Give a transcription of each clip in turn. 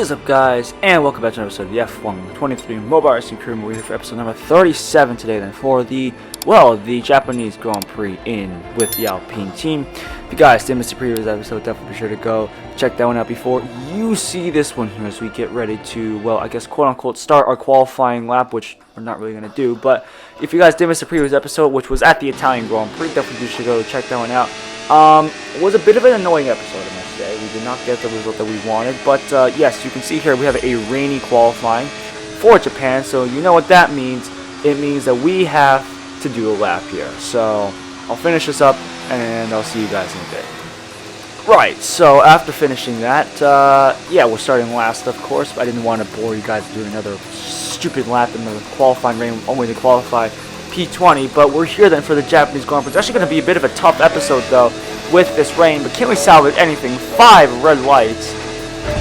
What is up, guys, and welcome back to another episode of the F1 23 Mobile Racing Crew. We're here for episode number 37 today, then, for the Japanese Grand Prix with the Alpine team. If you guys did miss the previous episode, definitely be sure to go check that one out before you see this one here as we get ready to, well, I guess, quote-unquote, start our qualifying lap, which we're not really going to do. But if you guys did miss the previous episode, which was at the Italian Grand Prix, definitely be sure to go check that one out. It was a bit of an annoying episode, I must say. We did not get the result that we wanted, but yes, you can see here we have a rainy qualifying for Japan, so you know what that means. It means that we have to do a lap here. So I'll finish this up, and I'll see you guys in a bit. Right, so after finishing that, yeah, we're starting last, of course, but I didn't want to bore you guys doing another stupid lap in the qualifying rain, only to qualify P20, but we're here then for the Japanese Grand Prix. It's actually going to be a bit of a tough episode, though, with this rain, but can we salvage anything? 5 red lights.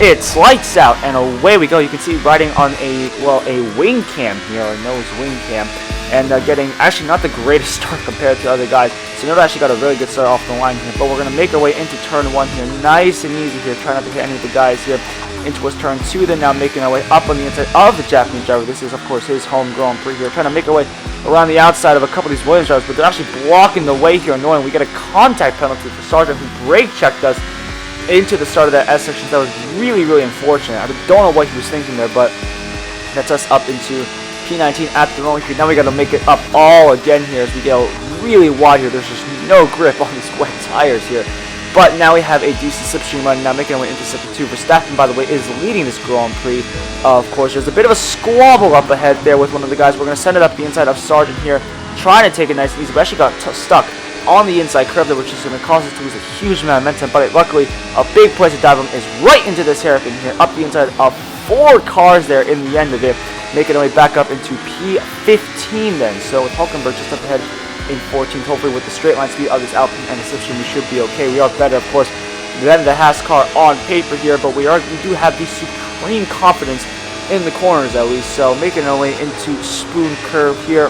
It's lights out, and away we go. You can see riding on a wing cam here, a nose wing cam, and getting actually not the greatest start compared to other guys. So Noda actually got a really good start off the line here, but we're going to make our way into turn 1 here, nice and easy here, try not to hit any of the guys here. Into his turn 2, then now making our way up on the inside of the Japanese driver. This is, of course, his home Grand Prix here. Trying to make our way around the outside of a couple of these Williams drivers, but they're actually blocking the way here. Annoying. We get a contact penalty for Sargent, who brake checked us into the start of that S section. That was really, really unfortunate. I don't know what he was thinking there, but that's us up into P19 at the moment here. Now we got to make it up all again here as we get really wide here. There's just no grip on these wet tires here. But now we have a decent slipstream run, now making our way into sector 2. Verstappen, by the way, is leading this Grand Prix. Of course, there's a bit of a squabble up ahead there with one of the guys. We're going to send it up the inside of Sargent here, trying to take it nice and easy, but actually got stuck on the inside curve there, which is going to cause us to lose a huge amount of momentum. But luckily, a big place to dive him is right into this hairpin here, up the inside of 4 cars there in the end of it, making our way back up into P15 then. So with Hulkenberg just up ahead in 14th, hopefully with the straight line speed of this Alpine and the slipstream, we should be okay. We are better, of course, than the Haas car on paper here, but we do have the supreme confidence in the corners at least. So making our way into spoon curve here,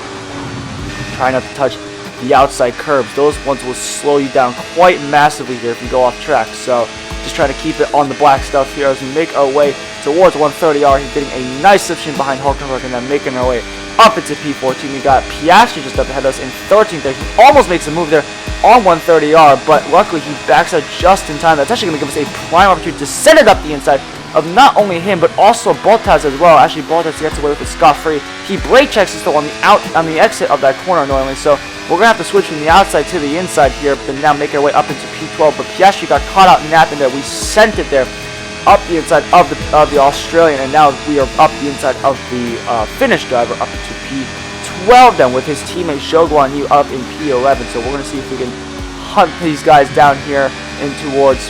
trying not to touch the outside curbs. Those ones will slow you down quite massively here if you go off track. So just trying to keep it on the black stuff here as we make our way towards 130R. He's getting a nice slipstream behind Hulkenberg, and then making our way up into P14. We got Piastri just up ahead of us in 13th there. He almost makes a move there on 130R, but luckily he backs out just in time. That's actually going to give us a prime opportunity to send it up the inside of not only him, but also Bottas as well. Actually, Bottas gets away with it scot-free. He brake checks us though on the exit of that corner annoyingly, so we're going to have to switch from the outside to the inside here, but now make our way up into P12. But Piastri got caught out napping there. We sent it there up the inside of the Australian, and now we are up the inside of the Finnish driver up into P12 then, with his teammate Zhou Guanyu up in P11. So we're going to see if we can hunt these guys down here in towards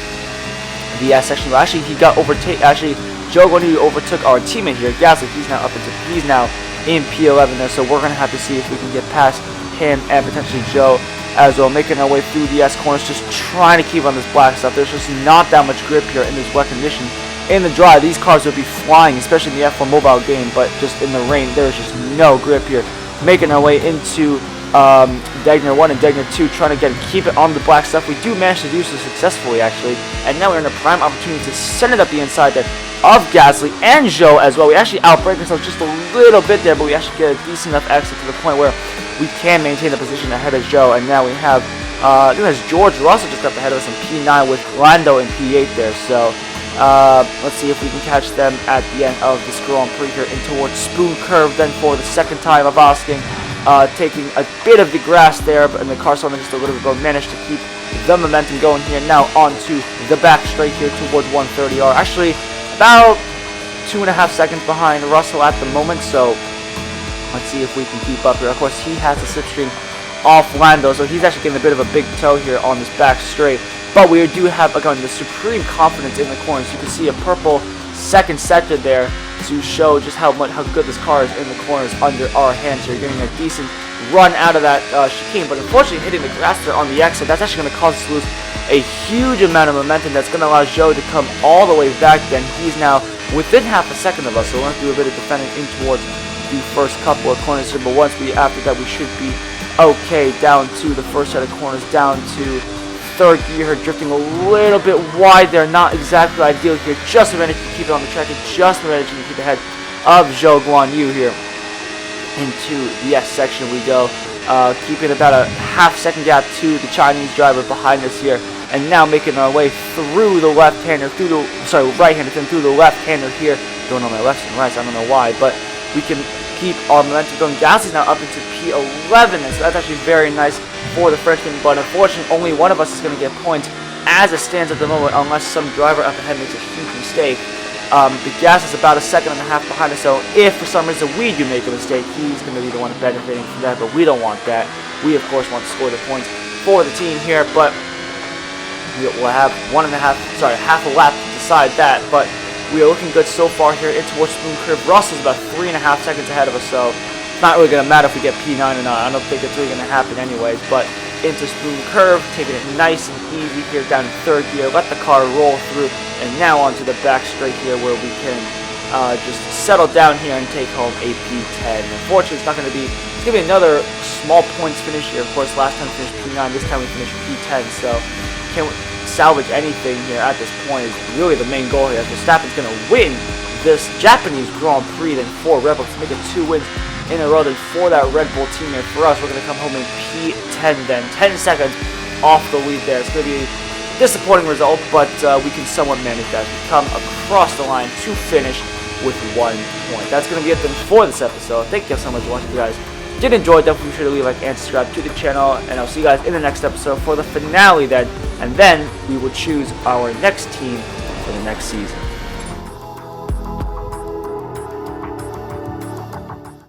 the S section. Actually, he got overtaken. Actually, Zhou Guanyu overtook our teammate here, Gasly. He's now in P11 there. So we're going to have to see if we can get past him and potentially Zhou as well, making our way through the S corners, just trying to keep on this black stuff. There's just not that much grip here in this wet condition. In the dry, these cars would be flying, especially in the F1 mobile game, but just in the rain, there's just no grip here. Making our way into Degner 1 and Degner 2, trying to keep it on the black stuff. We do manage to do so successfully, actually, and now we're in a prime opportunity to send it up the inside there of Gasly and Zhou as well. We actually outbrake ourselves just a little bit there, but we actually get a decent enough exit to the point where we can maintain the position ahead of Zhou. And now we have I think that's George Russell just up ahead of us in P9 with Lando in P8 there. So let's see if we can catch them at the end of this Grand Prix here in towards Spoon Curve then for the second time of asking, taking a bit of the grass there, but in the car slowing just a little bit, but managed to keep the momentum going here. Now onto the back straight here towards 130R. Actually, about 2.5 seconds behind Russell at the moment, so let's see if we can keep up here. Of course, he has the slipstream off Lando, so he's actually getting a bit of a big toe here on this back straight. But we do have, again, the supreme confidence in the corners. You can see a purple second sector there to show just how good this car is in the corners under our hands here. Getting a decent run out of that chicane, but unfortunately hitting the grass there on the exit, that's actually going to cause us to lose a huge amount of momentum. That's going to allow Zhou to come all the way back then. He's now within half a second of us, so we're going to do a bit of defending in towards the first couple of corners here, but after that we should be okay down to the first set of corners, down to third gear here, drifting a little bit wide there. Not exactly ideal here. Just managed to keep it on the track and just managed to keep ahead of Zhou Guan Yu here. Into the S section we go, keeping about a half-second gap to the Chinese driver behind us here, and now making our way through the left-hander, right-hander, then through the left-hander here. Going on my left and right, so I don't know why, but we can keep our momentum going. Gasly's now up into P11, and so that's actually very nice for the Frenchman, but unfortunately only one of us is going to get points as it stands at the moment, unless some driver up ahead makes a huge mistake. The gas is about a second and a half behind us, so if for some reason we do make a mistake, he's going to be the one benefiting from that, but we don't want that. We, of course, want to score the points for the team here, but we'll have half a lap to decide that, but we are looking good so far here in towards Spoon Curve. Russell's about 3.5 seconds ahead of us, so it's not really going to matter if we get P9 or not. I don't think it's really going to happen anyways, but into Spoon Curve, taking it nice and easy here down in third gear, let the car roll through, and now onto the back straight here where we can just settle down here and take home a P10. Unfortunately, it's going to be another small points finish here. Of course, last time we finished P9, this time we finished P10, so can't salvage anything here at this point is really the main goal here. Verstappen's going to win this Japanese Grand Prix, then 4 Red Bulls to make it 2 wins in a row. Then for that Red Bull team here, for us, we're going to come home in P10 then, 10 seconds off the lead there. It's going to be disappointing result, but we can somewhat manage that. We come across the line to finish with 1 point. That's going to be it then for this episode. Thank you so much for watching, you guys. Did enjoy, definitely be sure to leave a like and subscribe to the channel, and I'll see you guys in the next episode for the finale then, and then we will choose our next team for the next season.